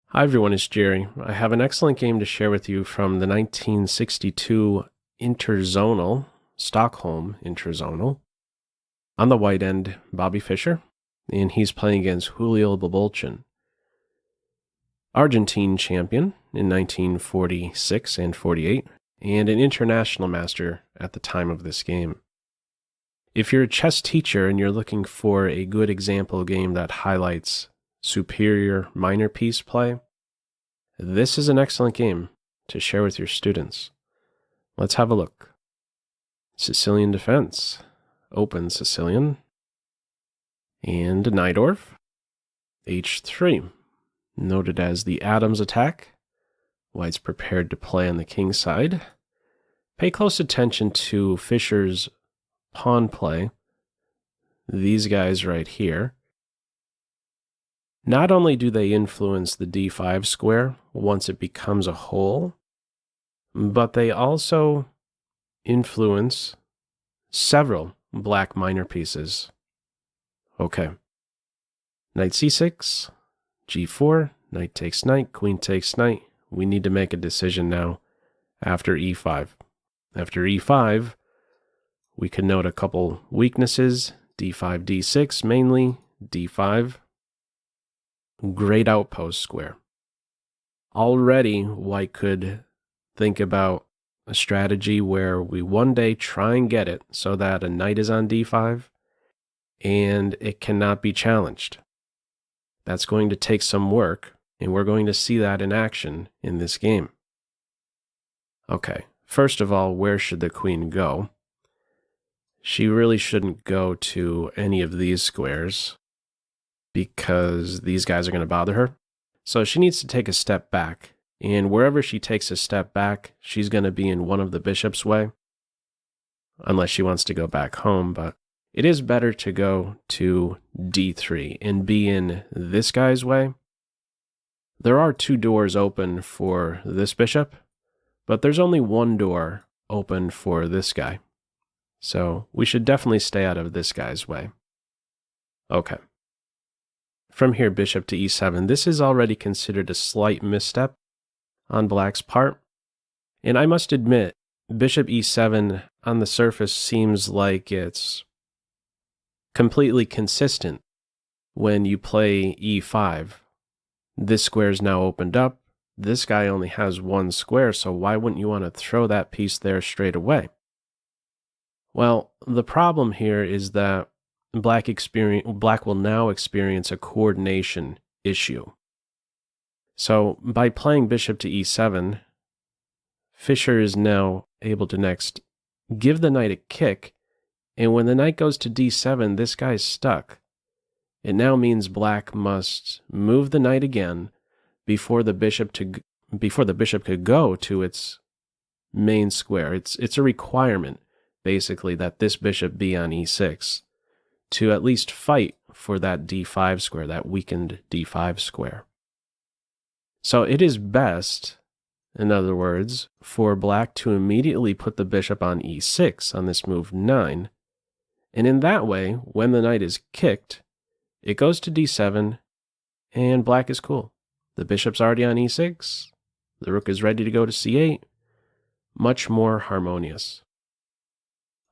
Hi everyone, it's Jerry. I have an excellent game to share with you from the 1962 Interzonal, Stockholm Interzonal. On the white end, Bobby Fischer, and he's playing against Julio Bolbochán, Argentine champion in 1946 and 48, and an international master at the time of this game. If you're a chess teacher and you're looking for a good example game that highlights superior minor piece play, this is an excellent game to share with your students. Let's have a look. Sicilian Defense, open Sicilian, and Najdorf, h3, noted as the Adams attack. White's prepared to play on the kingside. Pay close attention to Fischer's pawn play, these guys right here. Not only do they influence the d5 square once it becomes a whole, but they also influence several black minor pieces. Okay. Knight c6, g4, knight takes knight, queen takes knight. We need to make a decision now after e5. After e5, we can note a couple weaknesses, d5, d6 mainly, d5. Great outpost square. Already, White could think about a strategy where we one day try and get it so that a knight is on d5 and it cannot be challenged. That's going to take some work, and we're going to see that in action in this game. Okay, first of all, where should the queen go? She really shouldn't go to any of these squares, because these guys are going to bother her. So she needs to take a step back, and wherever she takes a step back, she's going to be in one of the bishop's way, unless she wants to go back home, but it is better to go to d3 and be in this guy's way. There are two doors open for this bishop, but there's only one door open for this guy. So we should definitely stay out of this guy's way. Okay. From here, bishop to e7. This is already considered a slight misstep on black's part. And I must admit, bishop e7 on the surface seems like it's completely consistent when you play e5. This square is now opened up. This guy only has one square, so why wouldn't you want to throw that piece there straight away? Well, the problem here is that Black will now experience a coordination issue. So by playing bishop to e7, Fischer is now able to next give the knight a kick, and when the knight goes to d7, this guy's stuck. It now means black must move the knight again before the bishop could go to its main square. It's a requirement, basically, that this bishop be on e6. To at least fight for that d5 square, that weakened d5 square. So it is best, in other words, for black to immediately put the bishop on e6 on this move 9, and in that way, when the knight is kicked, it goes to d7, and black is cool. The bishop's already on e6, the rook is ready to go to c8, much more harmonious.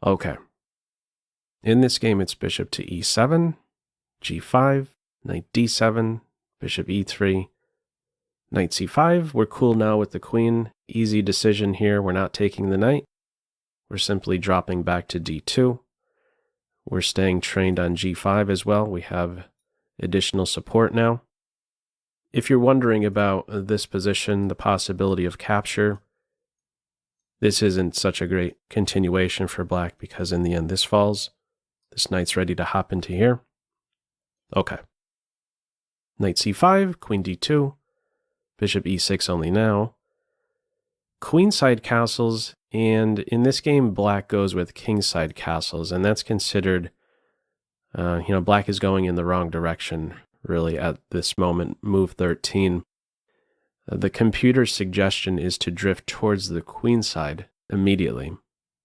Okay. In this game, it's bishop to e7, g5, knight d7, bishop e3, knight c5. We're cool now with the queen. Easy decision here. We're not taking the knight. We're simply dropping back to d2. We're staying trained on g5 as well. We have additional support now. If you're wondering about this position, the possibility of capture, this isn't such a great continuation for black because in the end this falls. This knight's ready to hop into here. Okay. Knight c5, queen d2, bishop e6 only now. Queenside castles, and in this game, black goes with kingside castles, and that's considered, black is going in the wrong direction, really, at this moment, move 13. The computer's suggestion is to drift towards the queenside immediately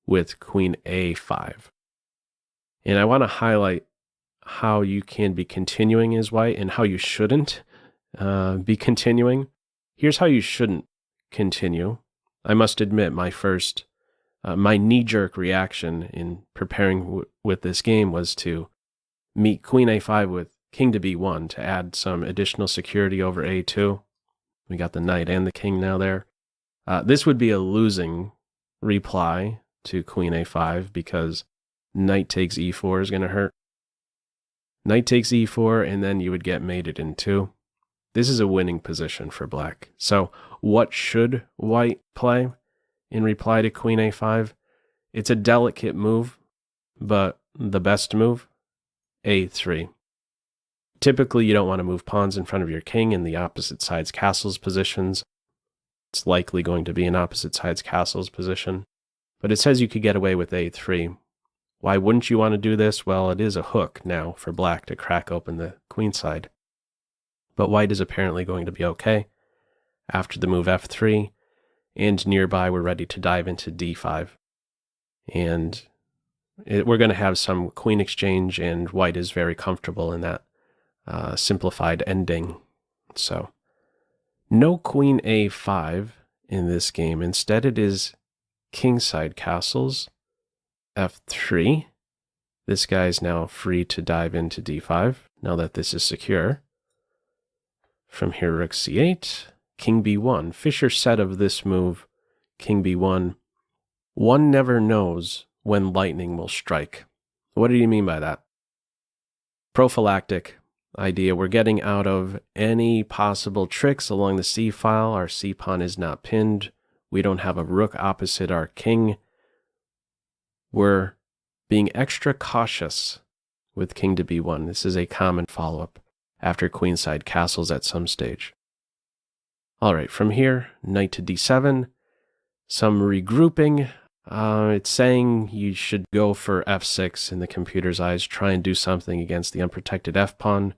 with queen a5. And I want to highlight how you can be continuing as white and how you shouldn't. be continuing. Here's how you shouldn't continue. I must admit, my knee-jerk reaction in preparing with this game was to meet queen a5 with king to b1 to add some additional security over a2. We got the knight and the king now there. This would be a losing reply to queen a5 because knight takes e4 is going to hurt. Knight takes e4, and then you would get mated in 2. This is a winning position for black. So what should white play in reply to queen a5? It's a delicate move, but the best move, a3. Typically, you don't want to move pawns in front of your king in the opposite side's castle's positions. It's likely going to be an opposite side's castle's position. But it says you could get away with a3. Why wouldn't you want to do this? Well, it is a hook now for black to crack open the queen side. But white is apparently going to be okay after the move f3. And nearby, we're ready to dive into d5. And we're going to have some queen exchange, and white is very comfortable in that simplified ending. So no queen a5 in this game. Instead, it is kingside castles, f3. This guy is now free to dive into d5, now that this is secure. From here, rook c8, king b1. Fischer said of this move, king b1, one never knows when lightning will strike. What do you mean by that? Prophylactic idea. We're getting out of any possible tricks along the c file. Our c pawn is not pinned. We don't have a rook opposite our king. We're being extra cautious with king to b1. This is a common follow-up after queenside castles at some stage. All right, from here, knight to d7, some regrouping. It's saying you should go for f6 in the computer's eyes, try and do something against the unprotected f-pawn,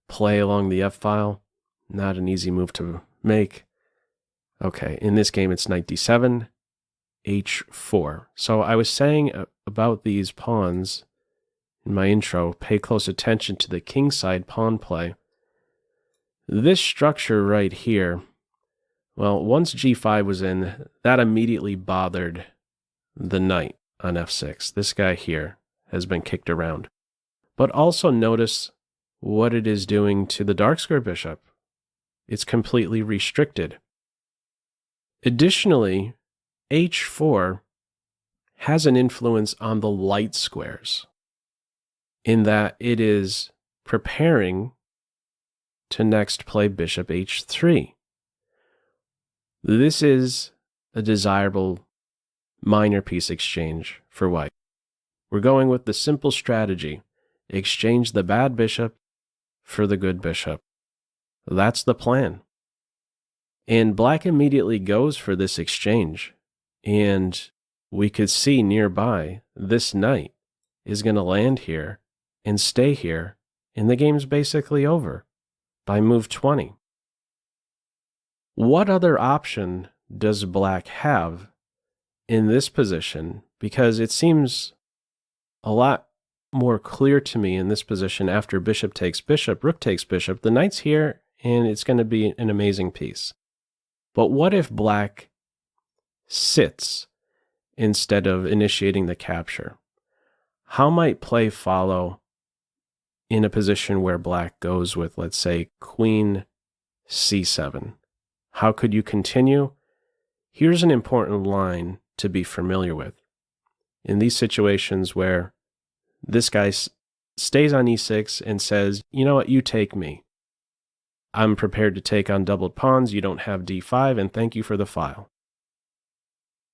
play along the f-file. Not an easy move to make. Okay, in this game it's knight d7, h4. So I was saying about these pawns in my intro, pay close attention to the kingside pawn play. This structure right here, well, once g5 was in, that immediately bothered the knight on f6. This guy here has been kicked around. But also notice what it is doing to the dark square bishop. It's completely restricted. Additionally, h4 has an influence on the light squares in that it is preparing to next play bishop h3. This is a desirable minor piece exchange for white. We're going with the simple strategy. Exchange the bad bishop for the good bishop. That's the plan. And black immediately goes for this exchange. And we could see nearby this knight is going to land here and stay here, and the game's basically over by move 20. What other option does black have in this position? Because it seems a lot more clear to me in this position after bishop takes bishop, rook takes bishop. The knight's here, and it's going to be an amazing piece. But what if black sits instead of initiating the capture? How might play follow in a position where black goes with, let's say, queen c7? How could you continue? Here's an important line to be familiar with. In these situations where this guy stays on e6 and says, you know what, you take me. I'm prepared to take on doubled pawns. You don't have d5, and thank you for the file.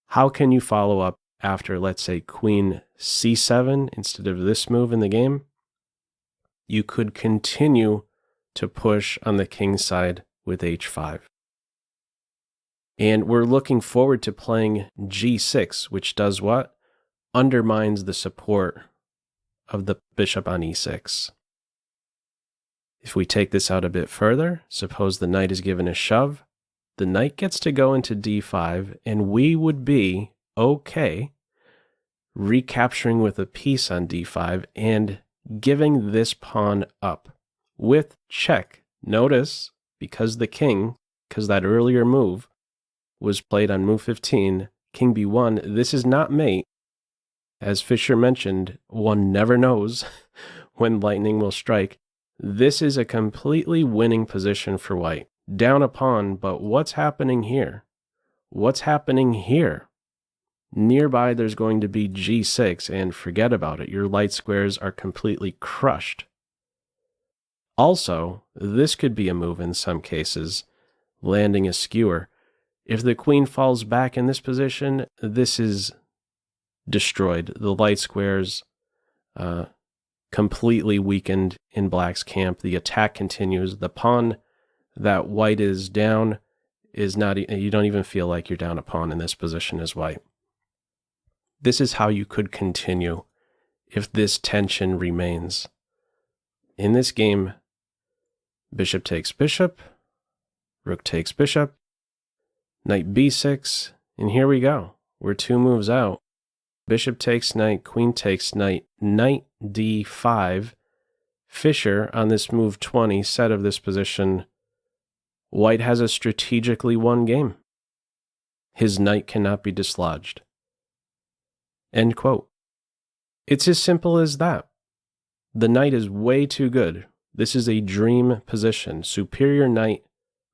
How can you follow up after, let's say, queen c7 instead of this move in the game? You could continue to push on the king side with h5. And we're looking forward to playing g6, which does what? Undermines the support of the bishop on e6. If we take this out a bit further, suppose the knight is given a shove, the knight gets to go into d5, and we would be okay recapturing with a piece on d5 and giving this pawn up with check. Notice because that earlier move was played on move 15, king b1, this is not mate. As Fischer mentioned, one never knows when lightning will strike. This is a completely winning position for white. Down a pawn, but what's happening here? What's happening here? Nearby, there's going to be g6, and forget about it. Your light squares are completely crushed. Also, this could be a move in some cases, landing a skewer. If the queen falls back in this position, this is destroyed. The light squares completely weakened in black's camp. The attack continues. The pawn that white is down is not, you don't even feel like you're down a pawn in this position as white. This is how you could continue if this tension remains. In this game, bishop takes bishop, rook takes bishop, knight b6, and here we go. We're 2 moves out. Bishop takes knight, queen takes knight, knight d5. Fischer, on this move 20, set of this position, white has a strategically won game. His knight cannot be dislodged. End quote. It's as simple as that. The knight is way too good. This is a dream position. Superior knight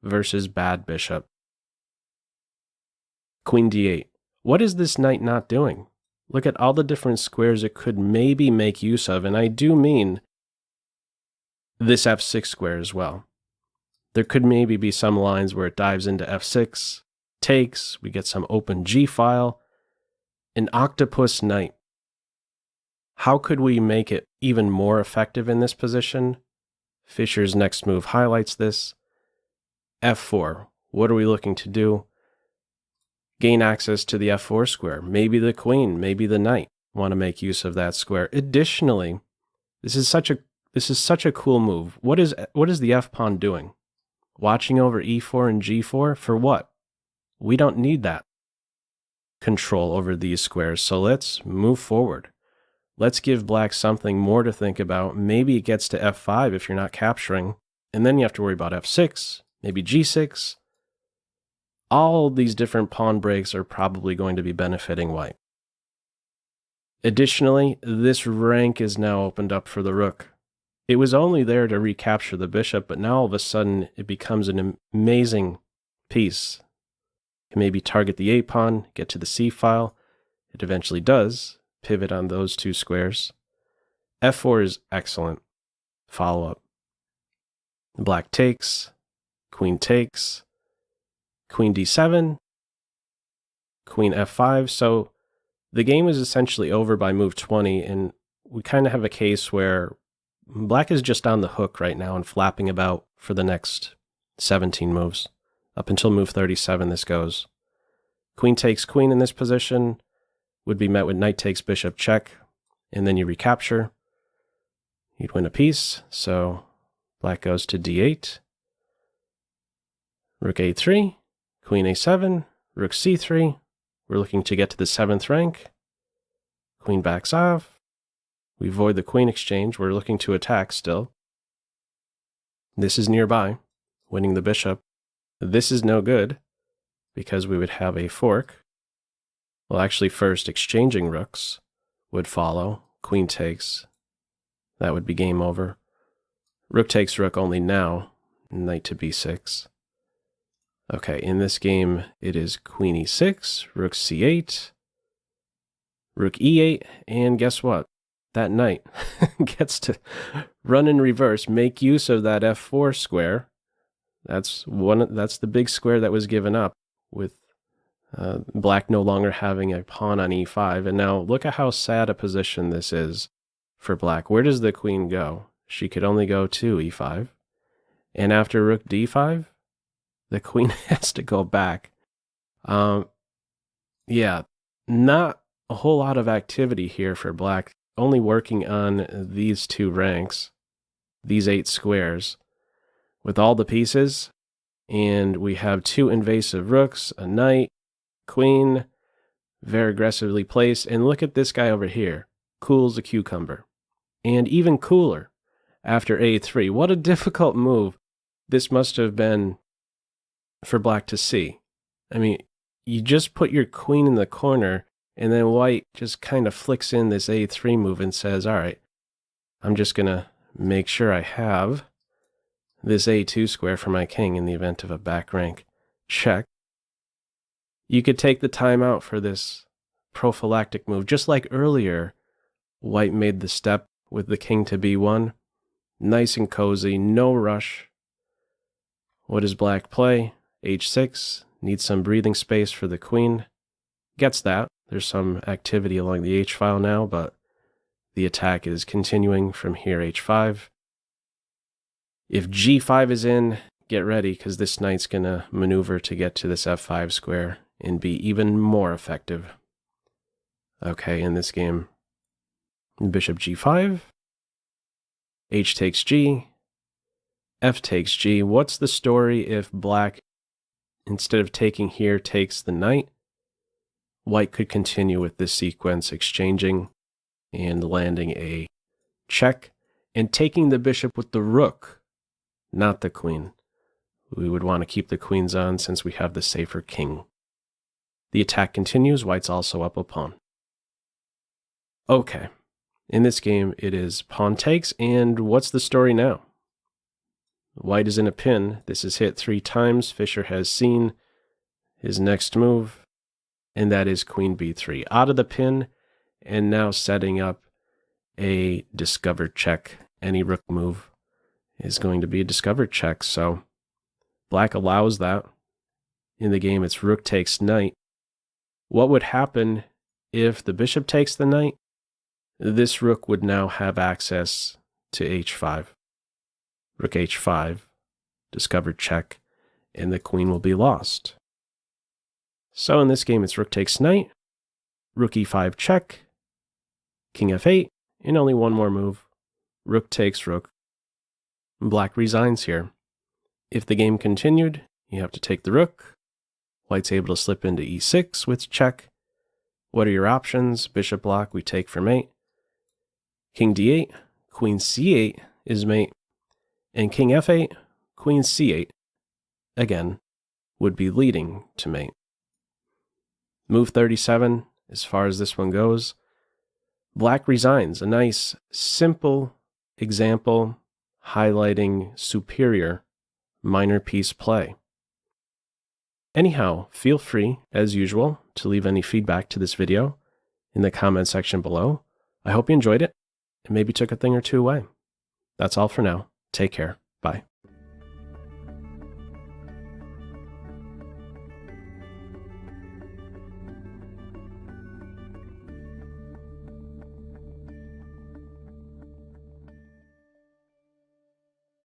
versus bad bishop. Queen d8. What is this knight not doing? Look at all the different squares it could maybe make use of, and I do mean this f6 square as well. There could maybe be some lines where it dives into f6, takes, we get some open g-file, an octopus knight. How could we make it even more effective in this position? Fischer's next move highlights this. f4. What are we looking to do? Gain access to the f4 square. Maybe the queen, maybe the knight want to make use of that square. Additionally, this is such a cool move. What is the f-pawn doing? Watching over e4 and g4? For what? We don't need that control over these squares, so let's move forward. Let's give black something more to think about. Maybe it gets to f5 if you're not capturing, and then you have to worry about f6, maybe g6. All these different pawn breaks are probably going to be benefiting white. Additionally, this rank is now opened up for the rook. It was only there to recapture the bishop, but now all of a sudden it becomes an amazing piece. You can maybe target the a-pawn, get to the c-file. It eventually does. Pivot on those 2 squares. f4 is excellent. Follow-up. Black takes, queen takes, queen d7, queen f5. So the game is essentially over by move 20, and we kind of have a case where black is just on the hook right now and flapping about for the next 17 moves. Up until move 37 this goes. Queen takes queen in this position would be met with knight takes bishop check, and then you recapture. You'd win a piece, so black goes to d8. Rook a3, queen a7, rook c3. We're looking to get to the 7th rank. Queen backs off. We avoid the queen exchange. We're looking to attack still. This is nearby, winning the bishop. This is no good, because we would have a fork. Well, actually, first, exchanging rooks would follow. Queen takes. That would be game over. Rook takes rook only now. Knight to b6. Okay, in this game, it is queen e6, rook c8, rook e8, and guess what? That knight gets to run in reverse, make use of that f4 square. That's the big square that was given up, with black no longer having a pawn on e5. And now look at how sad a position this is for black. Where does the queen go? She could only go to e5. And after rook d5, the queen has to go back. Yeah, not a whole lot of activity here for black. Only working on these 2 ranks, these 8 squares, with all the pieces. And we have 2 invasive rooks, a knight, queen, very aggressively placed. And look at this guy over here, cool as a cucumber. And even cooler after a3. What a difficult move this must have been for black to see. I mean, you just put your queen in the corner, and then white just kind of flicks in this a3 move and says, all right, I'm just going to make sure I have this a2 square for my king in the event of a back rank check. You could take the time out for this prophylactic move. Just like earlier, white made the step with the king to b1. Nice and cozy, no rush. What does black play? h6, needs some breathing space for the queen. Gets that. There's some activity along the h-file now, but the attack is continuing from here, h5. If g5 is in, get ready, because this knight's going to maneuver to get to this f5 square and be even more effective. Okay, in this game, bishop g5, h takes g, f takes g. What's the story if black, instead of taking here, takes the knight? White could continue with this sequence, exchanging and landing a check, and taking the bishop with the rook, not the queen. We would want to keep the queens on since we have the safer king. The attack continues. White's also up a pawn. Okay, in this game it is pawn takes, and what's the story now? White is in a pin. This is hit 3 times. Fischer has seen his next move, and that is queen b3. Out of the pin, and now setting up a discovered check. Any rook move is going to be a discovered check, so black allows that. In the game, it's rook takes knight. What would happen if the bishop takes the knight? This rook would now have access to h5. Rook h5, discovered check, and the queen will be lost. So in this game, it's rook takes knight, rook e5 check, king f8, and only one more move. Rook takes rook. Black resigns here. If the game continued, you have to take the rook. White's able to slip into e6 with check. What are your options? Bishop block, we take for mate. King d8, queen c8 is mate. And king f8, queen c8, again, would be leading to mate. Move 37, as far as this one goes. Black resigns, a nice, simple example highlighting superior minor piece play. Anyhow, feel free, as usual, to leave any feedback to this video in the comment section below. I hope you enjoyed it and maybe took a thing or two away. That's all for now. Take care. Bye.